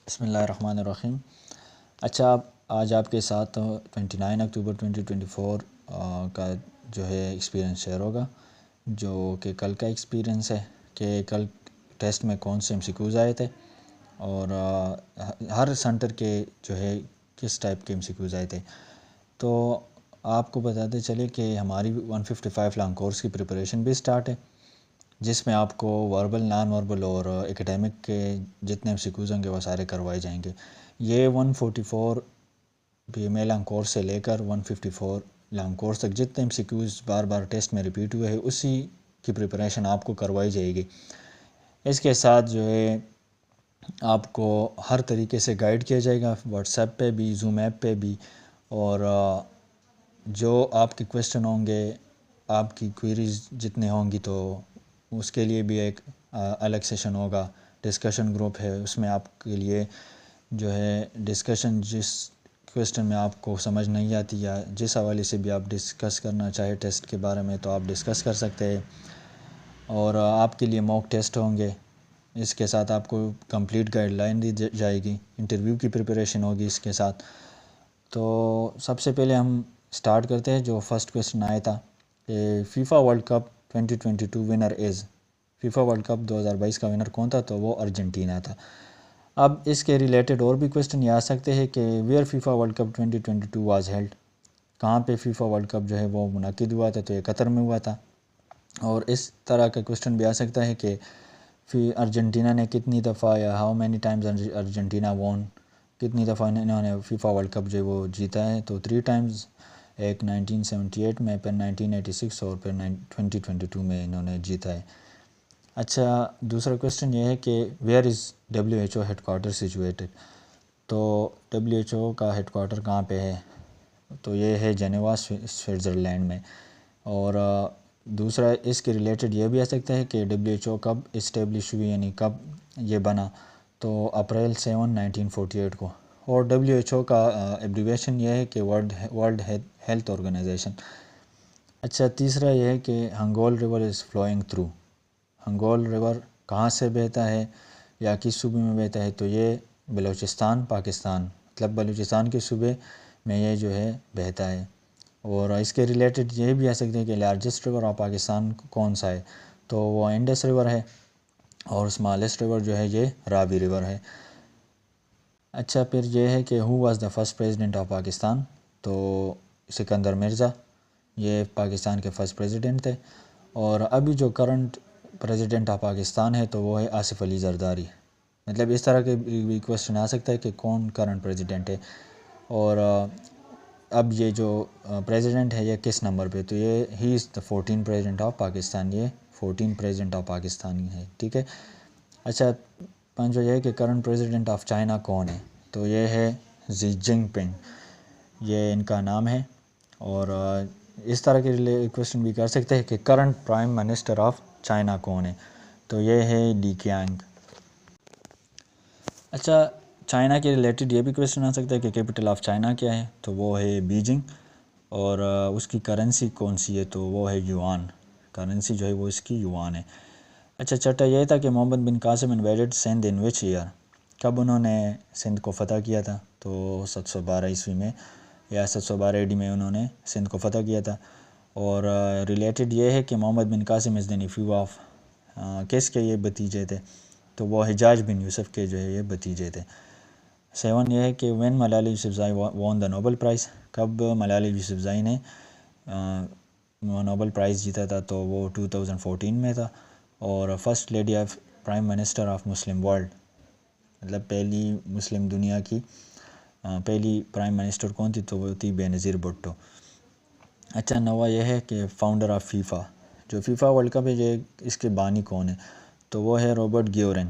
بسم اللہ الرحمن الرحیم۔ اچھا، آج آپ کے ساتھ 29 اکتوبر 2024 کا جو ہے ایکسپیرینس شیئر ہوگا، جو کہ کل کا ایکسپیرینس ہے کہ کل ٹیسٹ میں کون سے MCQs آئے تھے اور ہر سینٹر کے جو ہے کس ٹائپ کے MCQs آئے تھے۔ تو آپ کو بتاتے چلے کہ ہماری 155 لانگ کورس کی پریپریشن بھی سٹارٹ ہے، جس میں آپ کو وربل، نان وربل اور ایکیڈیمک کے جتنے MCQs ہوں گے وہ سارے کروائے جائیں گے۔ یہ 144 PMA لانگ کورس سے لے کر 154 لانگ کورس تک جتنے MCQs بار بار ٹیسٹ میں ریپیٹ ہوئے ہیں اسی کی پریپریشن آپ کو کروائی جائے گی۔ اس کے ساتھ جو ہے آپ کو ہر طریقے سے گائیڈ کیا جائے گا، واٹس ایپ پہ بھی، زوم ایپ پہ بھی، اور جو آپ کے کویسچن ہوں گے، آپ کی کوئریز جتنے ہوں گی تو اس کے لیے بھی ایک الگ سیشن ہوگا۔ ڈسکشن گروپ ہے، اس میں آپ کے لیے جو ہے ڈسکشن، جس کویسچن میں آپ کو سمجھ نہیں آتی یا جس حوالے سے بھی آپ ڈسکس کرنا چاہے ٹیسٹ کے بارے میں تو آپ ڈسکس کر سکتے ہیں، اور آپ کے لیے موک ٹیسٹ ہوں گے۔ اس کے ساتھ آپ کو کمپلیٹ گائیڈ لائن دی جائے گی، انٹرویو کی پریپریشن ہوگی اس کے ساتھ۔ تو سب سے پہلے ہم سٹارٹ کرتے ہیں۔ جو فرسٹ کویسچن آیا تھا کہ فیفا ورلڈ کپ 2022 ونر از، فیفا ورلڈ کپ 2022 کا ونر کون تھا؟ تو وہ ارجنٹینا تھا۔ اب اس کے ریلیٹڈ اور بھی کویسچن یہ آ سکتے ہیں کہ where FIFA world cup 2022 was held, کہاں پہ فیفا ورلڈ کپ جو ہے وہ منعقد ہوا تھا؟ تو یہ قطر میں ہوا تھا۔ اور اس طرح کا کویسچن بھی آ سکتا ہے کہ ارجنٹینا نے کتنی دفعہ، یا ہاؤ مینی ٹائمز ارجنٹینا وون، کتنی دفعہ انہوں نے فیفا ورلڈ کپ جو ہے وہ جیتا ہے؟ تو 3 ٹائمز، ایک 1978 میں، پھر 1986 اور پھر 2022 میں انہوں نے جیتا ہے۔ اچھا، دوسرا کویسچن یہ ہے کہ where is WHO headquarter situated, تو WHO کا ہیڈ کوارٹر کہاں پہ ہے؟ تو یہ ہے جنیوا، سوئٹزرلینڈ میں۔ اور دوسرا اس کے ریلیٹڈ یہ بھی آ سکتا ہے کہ WHO کب اسٹیبلش ہوئی، یعنی کب یہ بنا؟ تو اپریل 7، 1948 کو۔ اور WHO کا ایبریویشن یہ ہے کہ ورلڈ ہیلتھ آرگنائزیشن۔ اچھا، تیسرا یہ ہے کہ Hingol river is flowing through, Hingol river کہاں سے بہتا ہے یا کس صوبے میں بہتا ہے؟ تو یہ بلوچستان، پاکستان، مطلب بلوچستان کے صوبے میں یہ جو ہے بہتا ہے۔ اور اس کے ریلیٹڈ یہ بھی آ سکتے ہیں کہ لارجسٹ ریور آف پاکستان کون سا ہے؟ تو وہ انڈس ریور ہے، اور اسمالسٹ ریور جو ہے یہ راوی ریور ہے۔ اچھا، پھر یہ ہے کہ who was the first president of Pakistan? تو سکندر مرزا، یہ پاکستان کے فرسٹ پریزیڈنٹ تھے۔ اور ابھی جو کرنٹ پریزیڈنٹ آف پاکستان ہے تو وہ ہے آصف علی زرداری۔ مطلب اس طرح کے بھی کویسچن آ سکتا ہے کہ کون کرنٹ پریزیڈنٹ ہے، اور اب یہ جو پریزیڈنٹ ہے یہ کس نمبر پہ؟ تو یہ ہی از دا 14 پریزیڈنٹ آف پاکستان، یہ 14 پریزیڈنٹ آف پاکستان ہے، ٹھیک ہے۔ اچھا، پانچواں یہ ہے کہ کرنٹ پریزیڈنٹ آف چائنا کون ہے؟ تو یہ ہے زی جنگ پنگ، یہ ان کا نام ہے۔ اور اس طرح کے کویسچن بھی کر سکتے ہیں کہ current prime minister of China کون ہے؟ تو یہ ہے لی کیانگ۔ اچھا، چائنا کے ریلیٹڈ یہ بھی کویسچن آ سکتا ہے کہ کیپٹل آف چائنا کیا ہے؟ تو وہ ہے بیجنگ۔ اور اس کی کرنسی کون سی ہے؟ تو وہ ہے یوان، کرنسی جو ہے وہ اس کی یوان ہے۔ اچھا، چھٹا یہ تھا کہ محمد بن قاسم انویڈڈ سندھ ان وچ ایئر، کب انہوں نے سندھ کو فتح کیا تھا؟ تو 712 عیسوی میں یا 712 AD میں انہوں نے سندھ کو فتح کیا تھا۔ اور ریلیٹڈ یہ ہے کہ محمد بن قاسم از دا نیفیو آف، کس کے یہ بھتیجے تھے؟ تو وہ حجاج بن یوسف کے جو ہے یہ بھتیجے تھے۔ 7 یہ ہے کہ وین ملالہ یوسفزائی وون دا نوبل پرائز، کب ملالہ یوسفزائی نے نوبل پرائز جیتا تھا؟ تو وہ 2014 میں تھا۔ اور first lady of prime minister of Muslim world, مطلب پہلی مسلم دنیا کی پہلی پرائم منسٹر کون تھی؟ تو وہ تھی بے نظیر بھٹو۔ اچھا، نواں یہ ہے کہ فاؤنڈر آف فیفا، جو فیفا ورلڈ کپ ہے یہ اس کے بانی کون ہے؟ تو وہ ہے روبرٹ گیورن،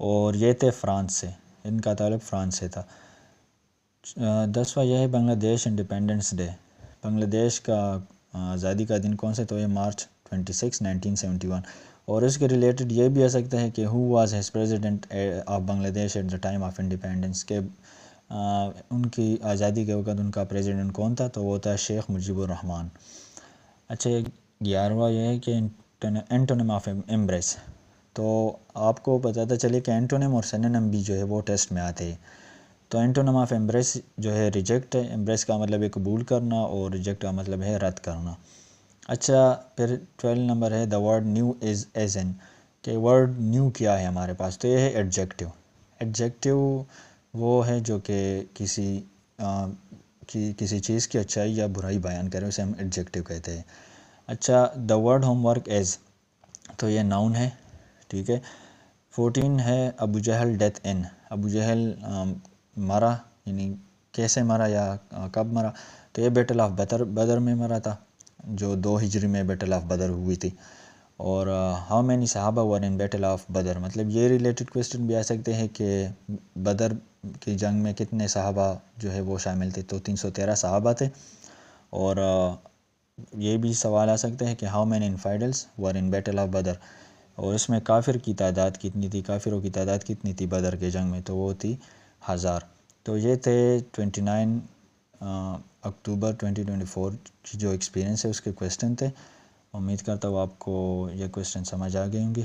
اور یہ تھے فرانس سے، ان کا تعلق فرانس سے تھا۔ 10واں یہ ہے بنگلہ دیش انڈیپینڈنس ڈے، بنگلہ دیش کا آزادی کا دن کون سا؟ تو یہ مارچ 26، 1971۔ اور اس کے ریلیٹڈ یہ بھی آ سکتا ہے کہ who was his president of Bangladesh at the time of independence, کہ ان کی آزادی کے وقت ان کا پریزیڈنٹ کون تھا؟ تو وہ تھا شیخ مجیب الرحمن۔ اچھا، 11واں یہ ہے کہ اینٹونیم آف ایمبریس، تو آپ کو پتہ چلے کہ اینٹونیم اور سینونیم بھی جو ہے وہ ٹیسٹ میں آتے ہیں. تو اینٹونیم آف ایمبریس جو ہے ریجیکٹ ہے. ایمبریس کا مطلب ہے قبول کرنا اور ریجیکٹ کا مطلب ہے رد کرنا. اچھا پھر 12 نمبر ہے the word new is as an, کہ ورڈ نیو کیا ہے ہمارے پاس. تو یہ ہے ایڈجیکٹیو. ایڈجیکٹیو وہ ہے جو کہ کسی چیز کی اچھائی یا برائی بیان کرے، اسے ہم ایڈجیکٹیو کہتے ہیں. اچھا the word home work as, تو یہ ناؤن ہے. ٹھیک ہے. 14 ہے ابو جہل ڈیتھ ان. ابو جہل مرا، یعنی کیسے مرا یا کب مرا. تو یہ بیٹل آف بدر میں مرا تھا، جو 2 ہجری میں بیٹل آف بدر ہوئی تھی. اور ہاؤ مینی صحابہ ور ان بیٹل آف بدر، مطلب یہ ریلیٹڈ کویسچن بھی آ سکتے ہیں کہ بدر کی جنگ میں کتنے صحابہ جو ہے وہ شامل تھے. تو 313 صحابہ تھے. اور یہ بھی سوال آ سکتے ہیں کہ how many infidels were in battle of Badr, اور اس میں کافر کی تعداد کتنی تھی، کافروں کی تعداد کتنی تھی بدر کے جنگ میں. تو وہ تھی 1000. تو یہ تھے 29 اکتوبر 2024 کی جو ایکسپیرینس ہے اس کے کویسچن تھے. امید کرتا ہوں آپ کو یہ کویسچن سمجھ آ گئے ہوں گے.